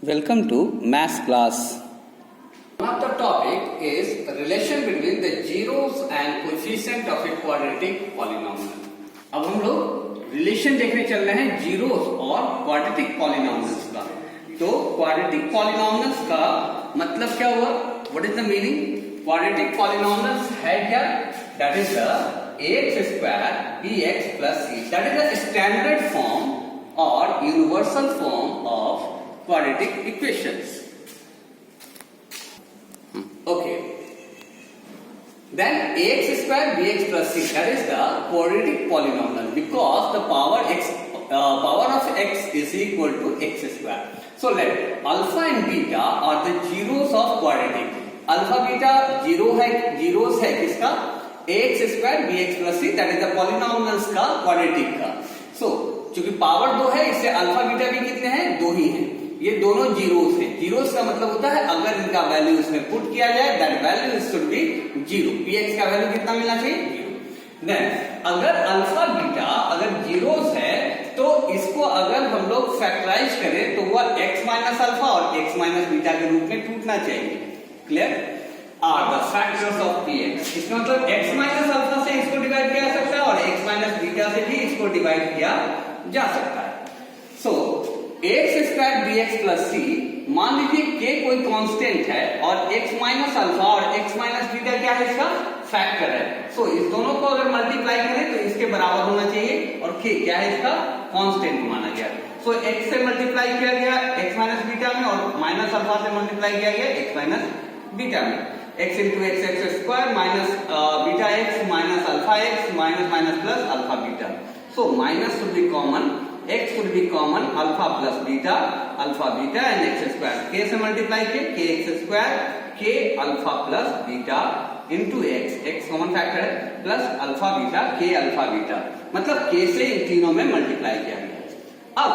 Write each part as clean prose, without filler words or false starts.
Welcome to math class. One of the topic is the relation between the zeros and coefficient of a quadratic polynomial. अब हम लोग relation देखने चल रहे हैं जीरोस और क्वाड्रेटिक पॉलिनॉमियल्स का. तो क्वाड्रेटिक पॉलिनॉमियल्स का मतलब क्या हुआ? What is the meaning? Quadratic polynomials है क्या? That is the ax square bx plus c. That is the standard form or universal form of quadratic equations. Okay. Then ax square bx plus c, that is the quadratic polynomial because the power of x is equal to x square. So let alpha and beta are the zeros of quadratic. Alpha beta zeros है किसका? ax square bx plus c, that is the polynomials का quadratic का. So चूंकि power दो है इससे alpha beta भी कितने हैं? दो ही हैं. ये दोनों जीरोस हैं. जीरोस का मतलब होता है अगर इनका वैल्यू इसमें पुट किया जाए that value should be zero. px का वैल्यू कितना मिलना चाहिए? जीरो. देन अगर अल्फा बीटा अगर जीरोस है तो इसको अगर हम लोग फैक्टराइज करें तो वह x माइनस अल्फा और x माइनस बीटा के रूप में टूटना चाहिए. Clear? Are the factors of px. इसका मतलब x माइनस अल्फा से इसको डिवाइड किया जा सकता है और x माइनस बीटा से भी इसको डिवाइड किया जा सकता है. सो ax square bx plus c, मान लीजिए k कोई कांस्टेंट है और x माइनस अल्फा और x माइनस बीटा क्या है? इसका फैक्टर है. सो इस दोनों को अगर मल्टीप्लाई करें तो इसके बराबर होना चाहिए और k क्या है? इसका कांस्टेंट माना गया. सो x से मल्टीप्लाई किया गया x माइनस बीटा में और माइनस अल्फा से मल्टीप्लाई किया गया x माइनस बीटा में. x into x x square minus beta x minus alpha x minus minus plus alpha beta. So minus should be common, x should be common, alpha plus beta and x square. k से multiply किए k x square k alpha plus beta into x common factor है plus alpha beta k alpha beta, मतलब k से इन तीनों में multiply किया गया. अब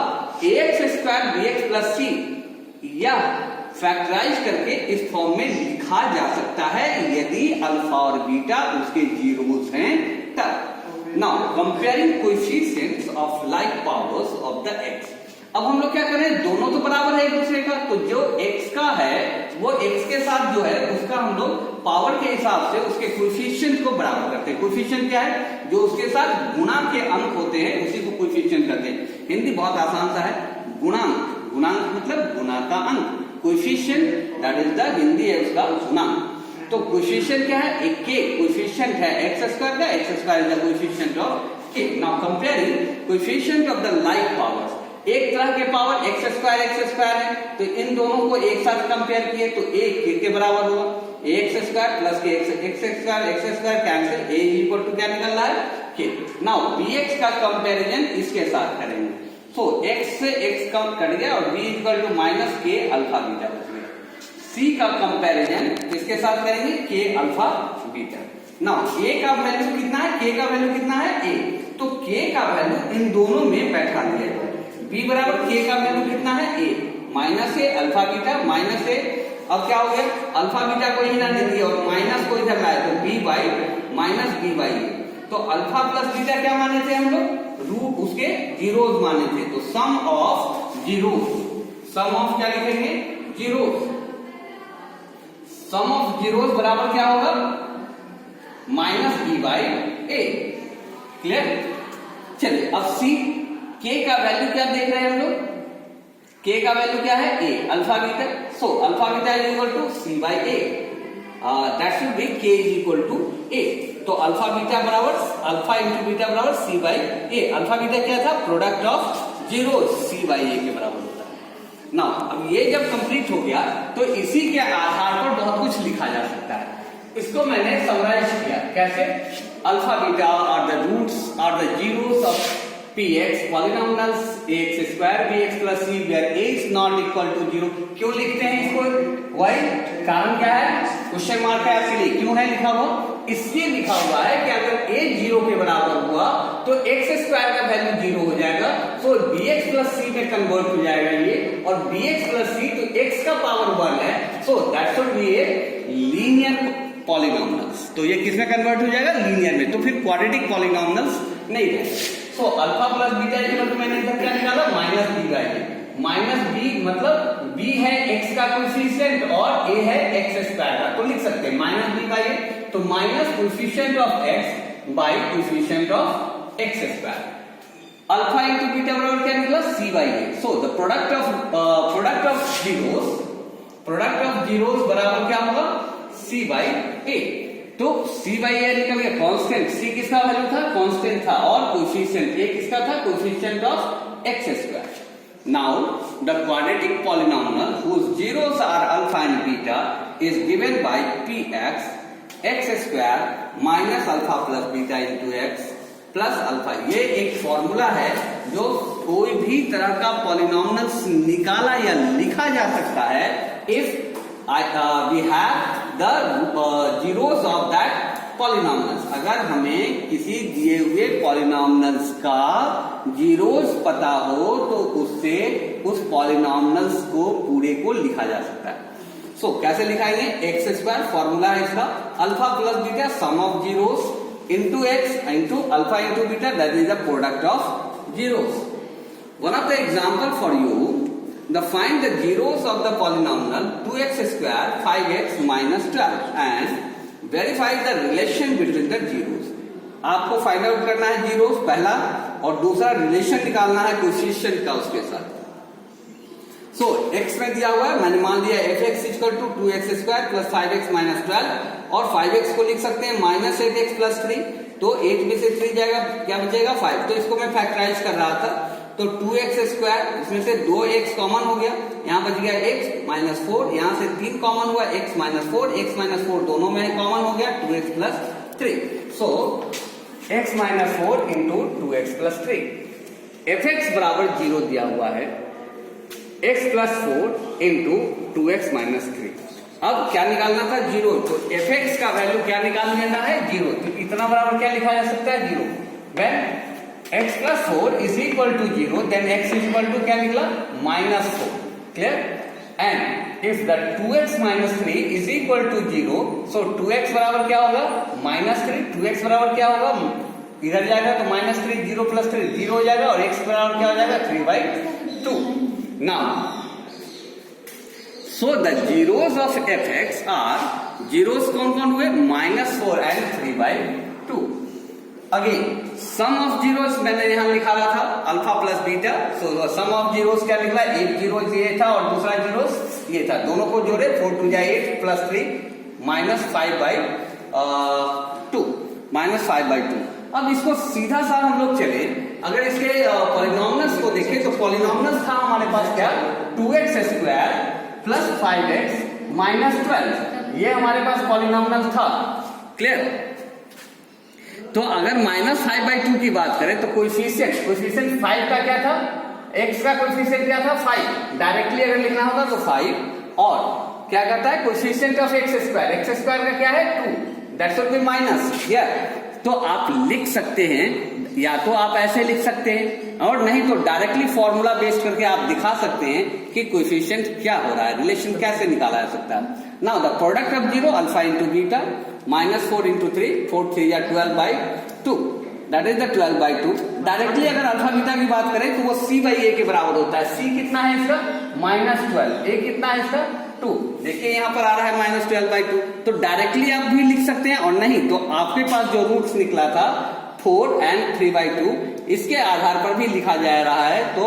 ax square bx plus c या फैक्टराइज करके इस फॉर्म में लिखा जा सकता है यदि अल्फा और बीटा उसके जीरोस हैं तब. Now comparing coefficients of like powers of the x. अब हम लोग क्या करें? दोनों तो बराबर है एक दूसरे का, तो जो x का है वो x के साथ जो है उसका हम लोग पावर के हिसाब से उसके कोएफिशिएंट को बराबर करते हैं. कोएफिशिएंट क्या है? जो उसके साथ गुणा के अंक होते हैं उसी को कोएफिशिएंट कहते हैं. हिंदी बहुत आसान सा है. गुणांक, गुणांक मतलब गुणा का अंक. Coefficient that is the Hindi है उसका गुणांक. तो कोएफिशिएंट क्या है? एक के कोएफिशिएंट है x स्क्वायर का, x square is the coefficient of k. Now comparing coefficient of the like powers. एक तरह के पावर x स्क्वायर है तो इन दोनों को एक साथ कंपेयर किए तो a k के बराबर हुआ. x square plus k x square cancel, a is equal to क्या निकल रहा है? k. नाउ bx का कंपैरिजन इसके साथ करेंगे. सो x से x कट गया और b equal to minus k alpha beta बच गया. c का कंपैरिजन किसके साथ करेंगे? k alpha beta. Now a का वैल्यू कितना है? k का वैल्यू कितना है? a. तो k का वैल्यू इन दोनों में बैठा दिया जाए. b बराबर k का वैल्यू कितना है? a minus a alpha beta minus a. अब क्या हो गया? अल्फा बीटा को इधर दे दिया और माइनस को इधर लाए तो b by minus b by a. तो अल्फा प्लस बीटा क्या माने थे हम लोग? रूट उसके जीरोस माने थे. तो sum of zeros, sum of क्या लिखेंगे? जीरोस. सम ऑफ जीरोस बराबर क्या होगा? Minus b by a. Clear? चलिए अब सी, के का वैल्यू क्या देख रहे हैं हम लोग? के का वैल्यू क्या है? A alpha beta. So alpha beta is equal to C by A. That should be K is equal to A. तो अल्फा बीटा बराबर अल्फा इंटू बीटा बराबर C by A. Alpha beta क्या था? Product of zero C by A के बराबर होता है. ना अब ये जब कंप्लीट हो गया तो इसी के आधार पर बहुत कुछ लिखा जा सकता है. इसको मैंने समराइज किया. कैसे? Alpha beta are the roots are the zeros of px polynomials ax square bx plus c where a is not equal to zero. क्यों लिखते हैं इसको? वाई कारण क्या है? क्वेश्चन मार्क है आपके लिए. क्यों है लिखा हुआ? इसलिए लिखा हुआ है कि अगर a जीरो के बराबर हुआ तो x स्क्वायर का वैल्यू जीरो हो जाएगा. सो bx प्लस c में कन्वर्ट हो जाएगा ये, और bx प्लस c तो x का पावर 1 है. So that should B a linear polynomials. तो ये किसमें कन्वर्ट हो जाएगा? लीनियर में. तो फिर क्वाड्रेटिक पॉलिनॉमियल्स नहीं रहेगा. So alpha plus beta equal to मैंने इधर क्या निकाला? Minus b by a. Minus b मतलब b है x का कोएफिशिएंट और a है x स्क्वायर का, तो लिख सकते हैं माइनस b बाई a, तो minus coefficient of x by coefficient of x square. Alpha into beta बराबर क्या निकला, c by a। So the product of zeros बराबर क्या होगा, c बाई a। तो c बाई a निकल गया कांस्टेंट, c किसका वैल्यू था, कांस्टेंट था, और कोएफिशिएंट a किसका था, coefficient of x square. Now the quadratic polynomial whose zeros are alpha and beta is given by px x square minus alpha plus beta into x plus alpha। ये एक formula है जो कोई भी तरह का पॉलिनॉमियल निकाला या लिखा जा सकता है if we have the zeros of that polynomials. अगर हमें किसी दिए हुए पॉलिनॉमियल्स का जीरोस पता हो तो उससे उस पॉलिनॉमियल्स को पूरे को लिखा जा सकता है। सो कैसे लिखाएंगे, एक्स स्क्वायर फॉर्मूला है इसका, alpha plus beta some of zeros into x into alpha into beta that is the product of zeros. One of the example for you, the find the zeros of the polynomial 2x square 5x minus 12 and verify the relation between the zeros. आपको find out करना है zeros पहला, और दूसरा relation निकालना है coefficient का उसके साथ। सो x में दिया हुआ है, मैंने मान लिया f(x) equal to 2x square plus 5x minus 12, और 5x को लिख सकते हैं माइनस 8x प्लस 3, तो 8 में से 3 जाएगा, क्या बचेगा 5। तो इसको मैं फैक्टराइज कर रहा था, तो 2x स्क्वायर, इसमें से 2x कॉमन हो गया, यहाँ बच गया x माइनस 4, यहाँ से 3 कॉमन हुआ x माइनस 4, x माइनस 4 दोनों में कॉमन हो गया 2x प्लस 3। सो x minus 4 into 2x plus 3, fx बराबर 0 दिया हुआ है, x plus 4 into 2x minus 3। अब क्या निकालना था, 0, तो fx का वैल्यू क्या निकाल लेना है, 0। तो इतना बराबर क्या लिखा जा सकता है, 0। When x plus 4 is equal to 0, then x is equal to क्या निकला, minus 4, clear? And if the 2x minus 3 is equal to 0, so 2x बराबर क्या होगा, minus 3, 2x बराबर क्या होगा, इधर जाएगा तो minus 3, 0 plus 3 0 हो जाएगा, और x बराबर क्या हो जाएगा, 3 by 2। Now, so the zeros of fx are, zeros कौन कौन हुए, minus 4 and 3 by 2। Again sum of zeros मैंने यहां लिखा रहा था, alpha plus beta. So sum of zeros क्या निकला, एक जीरो ये था और दूसरा जीरोस ये था, दोनों को जोड़े 4 2 जा 8 plus 3 minus 5 by 2, minus 5 by 2। अब इसको सीधा सा हम लोग चले, अगर इसके पॉलिनॉमियल्स को देखें तो पॉलिनॉमियल्स था हमारे पास क्या, 2x square plus 5x minus 12, ये हमारे पास पॉलिनॉमियल था, क्लियर। तो अगर माइनस 5 बाई 2 की बात करें तो कोएफिशिएंट 5 का क्या था, x का कोएफिशिएंट क्या था 5, डायरेक्टली अगर लिखना होगा तो 5, और क्या कहता है कोएफिशिएंट ऑफ x स्क्वायर का क्या है 2, दैट शुड बी माइनस। या तो आप लिख सकते हैं, या तो आप ऐसे लिख सकते हैं, और नहीं तो डायरेक्टली फॉर्मूला बेस्ड करके आप दिखा सकते हैं कि कोएफिशिएंट क्या हो रहा है, रिलेशन कैसे निकाला जा सकता है। Now the product of zero alpha into beta minus 4 into 3, 4 3 या 12 by 2, that is the 12 by 2। Directly अगर अल्फा बीटा की बात करें तो वो c बाई a के बराबर होता है। c कितना है इसका, माइनस 12, a कितना है इसका 2, देखिए यहाँ पर आ रहा है माइनस 12 बाई 2, तो डायरेक्टली आप भी लिख सकते हैं, और नहीं तो आपके पास जो रूट्स निकला था 4 एंड 3 बाई 2, इसके आधार पर भी लिखा जा रहा है, तो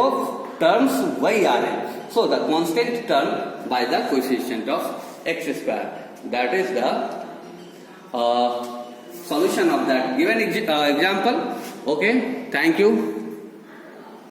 टर्म्स वही आ रहे हैं। So the constant term by the coefficient of x square, that is the solution of that given example. Okay, thank you.